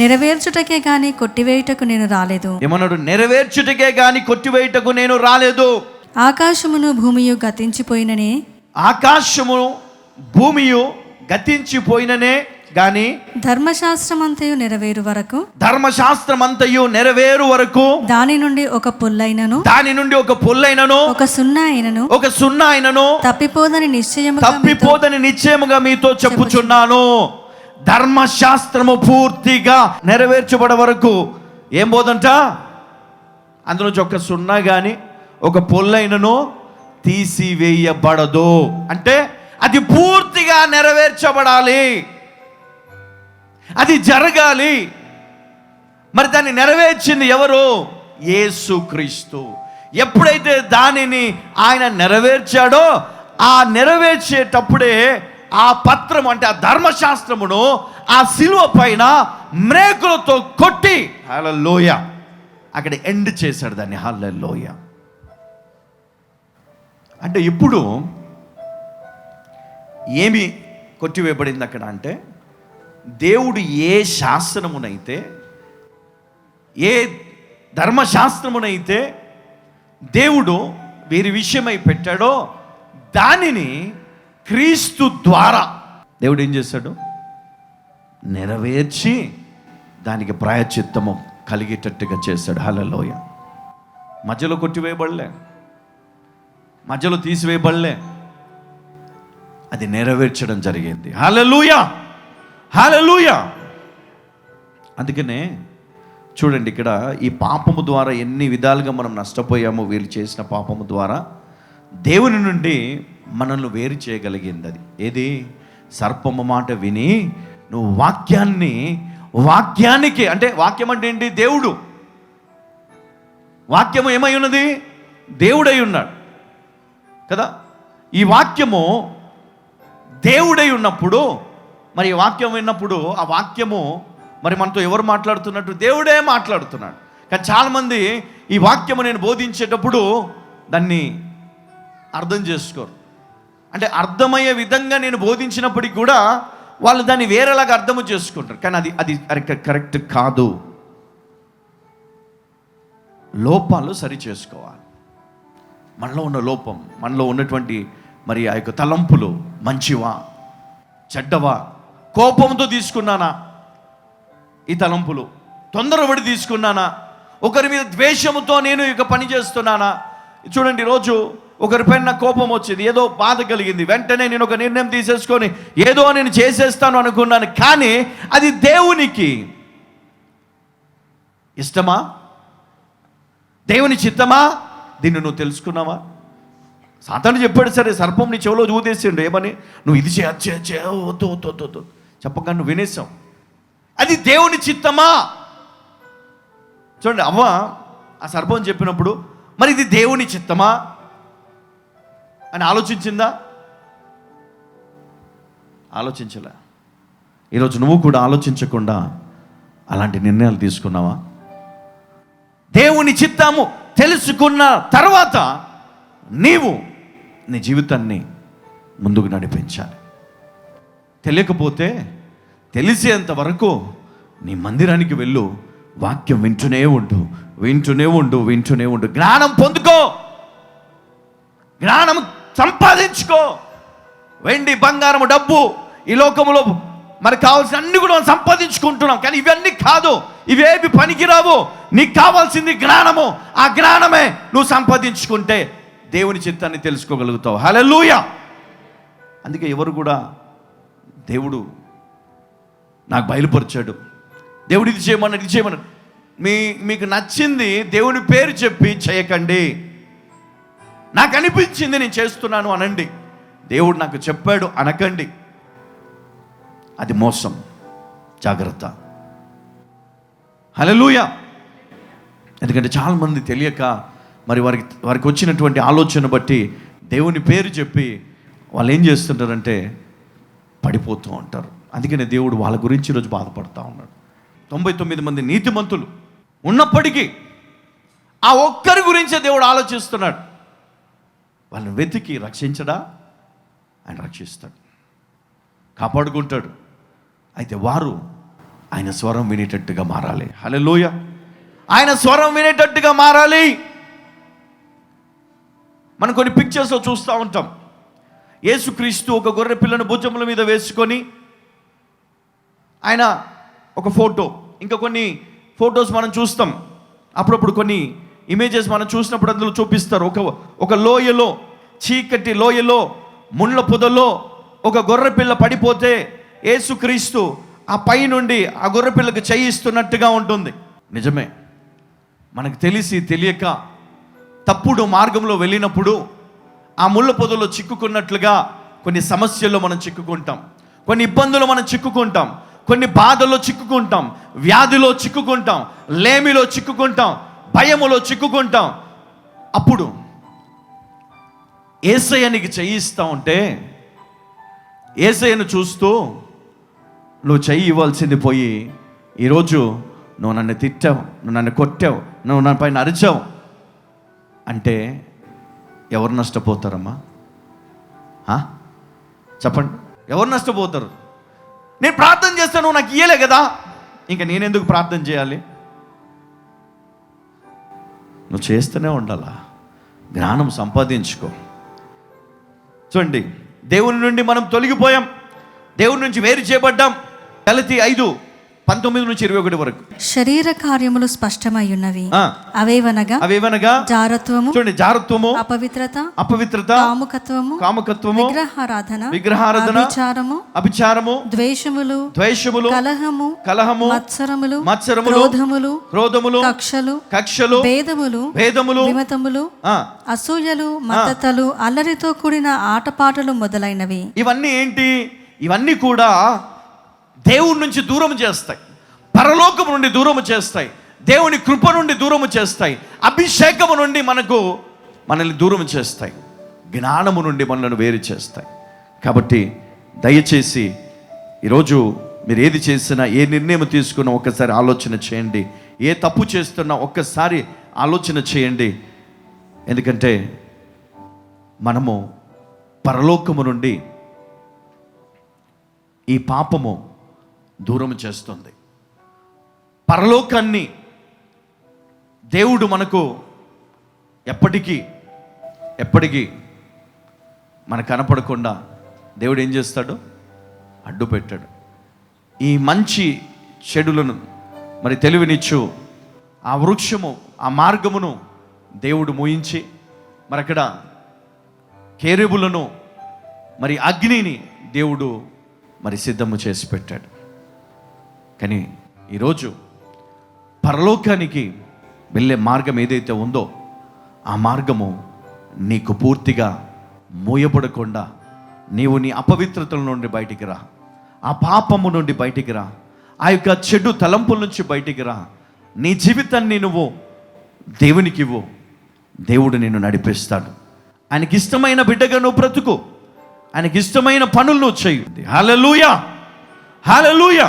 నెరవేర్చుటకే గాని కొట్టివేయుటకు నేను రాలేదు. ఏమన్నాడు? నెరవేర్చుటకే గాని కొట్టివేయుటకు నేను రాలేదు. ఆకాశమును భూమియు గతించిపోయిననే, ఆకాశము భూమియు గతించిపోయిననే గాని ధర్మశాస్త్రమంతయు నెరవేరు వరకు, ధర్మశాస్త్రమంతయు నెరవేరు వరకు దాని నుండి ఒక పుల్లైనను, దాని నుండి ఒక పొల్లైనను, ఒక సున్నా అయినను, ఒక సున్నా అయినను తప్పిపోదని నిశ్చయముగా మీతో చెప్పుచున్నాను. ధర్మశాస్త్రము పూర్తిగా నెరవేర్చబడే వరకు ఏం పోదంట? అందులోంచి ఒక సున్నా కానీ ఒక పొల్లైనను తీసివేయబడదు. అంటే అది పూర్తిగా నెరవేర్చబడాలి, అది జరగాలి. మరి దాన్ని నెరవేర్చింది ఎవరు? యేసుక్రీస్తు. ఎప్పుడైతే దానిని ఆయన నెరవేర్చాడో, ఆ నెరవేర్చేటప్పుడే ఆ పత్రం అంటే ఆ ధర్మశాస్త్రమును ఆ శిలువ పైన మ్రేకులతో కొట్టి హల్లెలూయా అక్కడ ఎండ్ చేశాడు దాన్ని. హల్లెలూయా అంటే ఇప్పుడు ఏమి కొట్టివేయబడింది అక్కడ అంటే, దేవుడు ఏ శాస్త్రమునైతే, ఏ ధర్మశాస్త్రమునైతే దేవుడు వీరి విషయమై పెట్టాడో, దానిని క్రీస్తు ద్వారా దేవుడు ఏం చేశాడు? నెరవేర్చి దానికి ప్రాయశ్చిత్తము కలిగేటట్టుగా చేశాడు. హల్లెలూయా. మధ్యలో కొట్టివేయబడలే, మధ్యలో తీసివేయబడలే, అది నెరవేర్చడం జరిగింది. హల్లెలూయా, హల్లెలూయా. అందుకనే చూడండి, ఇక్కడ ఈ పాపము ద్వారా ఎన్ని విధాలుగా మనం నష్టపోయామో, వీళ్ళు చేసిన పాపము ద్వారా దేవుని నుండి మనల్ని వేరు చేయగలిగింది. అది ఏది? సర్పము మాట విని నువ్వు వాక్యానికి అంటే వాక్యం అంటే ఏంటి? దేవుడు. వాక్యము ఏమై ఉన్నది? దేవుడై ఉన్నాడు కదా. ఈ వాక్యము దేవుడై ఉన్నప్పుడు, మరి ఈ వాక్యం విన్నప్పుడు ఆ వాక్యము మరి మనతో ఎవరు మాట్లాడుతున్నట్టు? దేవుడే మాట్లాడుతున్నాడు. కానీ చాలామంది ఈ వాక్యము నేను బోధించేటప్పుడు దాన్ని అర్థం చేసుకోరు. అంటే అర్థమయ్యే విధంగా నేను బోధించినప్పటికీ కూడా వాళ్ళు దాన్ని వేరేలాగా అర్థము చేసుకుంటారు. కానీ అది కరెక్ట్ కాదు. లోపాలు సరి చేసుకోవాలి. మనలో ఉన్న లోపం, మనలో ఉన్నటువంటి మరి ఆ యొక్క తలంపులు మంచివా చెడ్డవా, కోపంతో తీసుకున్నానా ఈ తలంపులు, తొందరపడి తీసుకున్నానా, ఒకరి మీద ద్వేషముతో నేను ఇక పని చేస్తున్నానా? చూడండి, ఈరోజు ఒకరిపైన నాకు కోపం వచ్చింది, ఏదో బాధ కలిగింది, వెంటనే నేను ఒక నిర్ణయం తీసేసుకొని ఏదో నేను చేసేస్తాను అనుకున్నాను. కానీ అది దేవునికి ఇష్టమా? దేవుని చిత్తమా? దీన్ని నువ్వు తెలుసుకున్నావా? సాతాను చెప్పాడు, సరే సర్పం నీ చెవిలో ఊదేసిండు, ఏమని? నువ్వు ఇది వద్దు చెప్పగా నువ్వు వినేసావు. అది దేవుని చిత్తమా? చూడండి, అవ్వ ఆ సర్పం చెప్పినప్పుడు మరి ఇది దేవుని చిత్తమా అని ఆలోచించిందా? ఆలోచించలే. ఈరోజు నువ్వు కూడా ఆలోచించకుండా అలాంటి నిర్ణయాలు తీసుకున్నావా? దేవుని చిత్తము తెలుసుకున్న తర్వాత నీవు నీ జీవితాన్ని ముందుకు నడిపించాలి. తెలియకపోతే తెలిసేంత వరకు నీ మందిరానికి వెళ్ళు, వాక్యం వింటూనే ఉండు. జ్ఞానం పొందుకో, జ్ఞానం సంపాదించుకో. వెండి బంగారము డబ్బు ఈ లోకములో మనకు కావాల్సిన అన్ని కూడా మనం సంపాదించుకుంటున్నాం. కానీ ఇవన్నీ కాదు, ఇవేవి పనికిరావు. నీకు కావాల్సింది జ్ఞానము. ఆ జ్ఞానమే నువ్వు సంపాదించుకుంటే దేవుని చిత్తాన్ని తెలుసుకోగలుగుతావు. హల్లెలూయా. అందుకే ఎవరు కూడా దేవుడు నాకు బయలుపరిచాడు, దేవుడు ఇది చేయమన్నాడు, మీకు నచ్చింది దేవుని పేరు చెప్పి చేయకండి. నాకు అనిపించింది నేను చేస్తున్నాను అనండి. దేవుడు నాకు చెప్పాడు అనకండి. అది మోసం. జాగ్రత్త. హల్లెలూయా. ఎందుకంటే చాలామంది తెలియక మరి వారికి వచ్చినటువంటి ఆలోచన బట్టి దేవుని పేరు చెప్పి వాళ్ళు ఏం చేస్తుంటారంటే పడిపోతూ ఉంటారు. అందుకనే దేవుడు వాళ్ళ గురించి ఈరోజు బాధపడుతూ ఉన్నాడు. 99 మంది నీతిమంతులు ఉన్నప్పటికీ ఆ ఒక్కరి గురించే దేవుడు ఆలోచిస్తున్నాడు. వాళ్ళని వెతికి రక్షించడా? ఆయన రక్షిస్తాడు, కాపాడుకుంటాడు. అయితే వారు ఆయన స్వరం వినేటట్టుగా మారాలి. హల్లెలూయా. ఆయన స్వరం వినేటట్టుగా మారాలి. మనం కొన్ని పిక్చర్స్లో చూస్తూ ఉంటాం. యేసుక్రీస్తు ఒక గొర్రె పిల్లను భుజముల మీద వేసుకొని ఆయన ఒక ఫోటో, ఇంకా కొన్ని ఫొటోస్ మనం చూస్తాం. అప్పుడప్పుడు కొన్ని ఇమేజెస్ మనం చూసినప్పుడు అందులో చూపిస్తారు. ఒక లోయలో, చీకటి లోయలో, ముళ్ళ పొదలో ఒక గొర్రె పిల్ల పడిపోతే యేసుక్రీస్తు ఆ పై నుండి ఆ గొర్రె పిల్లకు చేయిస్తున్నట్టుగా ఉంటుంది. నిజమే, మనకు తెలిసి తెలియక తప్పుడు మార్గంలో వెళ్ళినప్పుడు ఆ ముళ్ళ పొదలో చిక్కుకున్నట్లుగా కొన్ని సమస్యల్లో మనం చిక్కుకుంటాం, కొన్ని ఇబ్బందులు మనం చిక్కుకుంటాం, కొన్ని బాధల్లో చిక్కుకుంటాం, వ్యాధిలో చిక్కుకుంటాం, లేమిలో చిక్కుకుంటాం, భయములో చిక్కుకుంటాం. అప్పుడు యేసయ్యనికి చేయిస్తూ ఉంటే యేసయ్యను చూస్తూ నువ్వు చెయ్యి ఇవ్వాల్సింది పోయి ఈరోజు నువ్వు నన్ను తిట్టావు, నువ్వు నన్ను కొట్టావు, నువ్వు నా పైన అరిచావు అంటే ఎవరు నష్టపోతారమ్మా? చెప్పండి, ఎవరు నష్టపోతారు? నేను ప్రార్థన చేస్తాను, నువ్వు నాకు ఇయ్యలే కదా, ఇంకా నేనెందుకు ప్రార్థన చేయాలి? నువ్వు చేస్తూనే ఉండాలా, జ్ఞానం సంపాదించుకో. చూడండి, దేవుని నుండి మనం తొలగిపోయాం, దేవుని నుంచి వేరు చేయబడ్డాం. గలతీ 5:19-21 వరకు. శరీర కార్యములు స్పష్టమై ఉన్నవి. అవేవనగా జారత్వము, చూడండి, జారత్వము, అపవిత్రత, కాముకత్వము, విగ్రహారాధన, అభిచారము, ద్వేషములు, కలహము, మత్సరములు, క్రోధములు, కక్షలు, భేదములు, విమతములు, అసూయలు, మద్దతులు, అల్లరితో కూడిన ఆటపాటలు మొదలైనవి. ఇవన్నీ ఏంటి? ఇవన్నీ కూడా దేవుడి నుంచి దూరం చేస్తాయి, పరలోకం నుండి దూరము చేస్తాయి, దేవుని కృప నుండి దూరము చేస్తాయి, అభిషేకము నుండి మనల్ని దూరం చేస్తాయి, జ్ఞానము నుండి మనల్ని వేరు చేస్తాయి. కాబట్టి దయచేసి ఈరోజు మీరు ఏది చేసినా, ఏ నిర్ణయం తీసుకున్నా ఒక్కసారి ఆలోచన చేయండి. ఏ తప్పు చేస్తున్నా ఒక్కసారి ఆలోచన చేయండి. ఎందుకంటే మనము పరలోకము నుండి ఈ పాపము దూరం చేస్తుంది. పరలోకాన్ని దేవుడు మనకు ఎప్పటికీ మనకు కనపడకుండా దేవుడు ఏం చేస్తాడు? అడ్డు పెట్టాడు. ఈ మంచి చెడులను మరి తెలివినిచ్చు ఆ వృక్షము, ఆ మార్గమును దేవుడు మూయించి మరి అక్కడ కేరుబులను, మరి అగ్నిని దేవుడు మరి సిద్ధము చేసి పెట్టాడు. కానీ ఈరోజు పరలోకానికి వెళ్ళే మార్గం ఏదైతే ఉందో ఆ మార్గము నీకు పూర్తిగా మూయబడకుండా నీవు నీ అపవిత్రతల నుండి బయటికి రా, ఆ పాపము నుండి బయటికి రా, ఆ యొక్క చెడు తలంపుల నుంచి బయటికి రా. నీ జీవితాన్ని నువ్వు దేవునికి ఇవ్వు, దేవుడు నిన్ను నడిపిస్తాడు. ఆయనకి ఇష్టమైన బిడ్డగా నువ్వు బ్రతుకు, ఆయనకి ఇష్టమైన పనులు నువ్వు చేయి. హల్లెలూయా, హల్లెలూయా.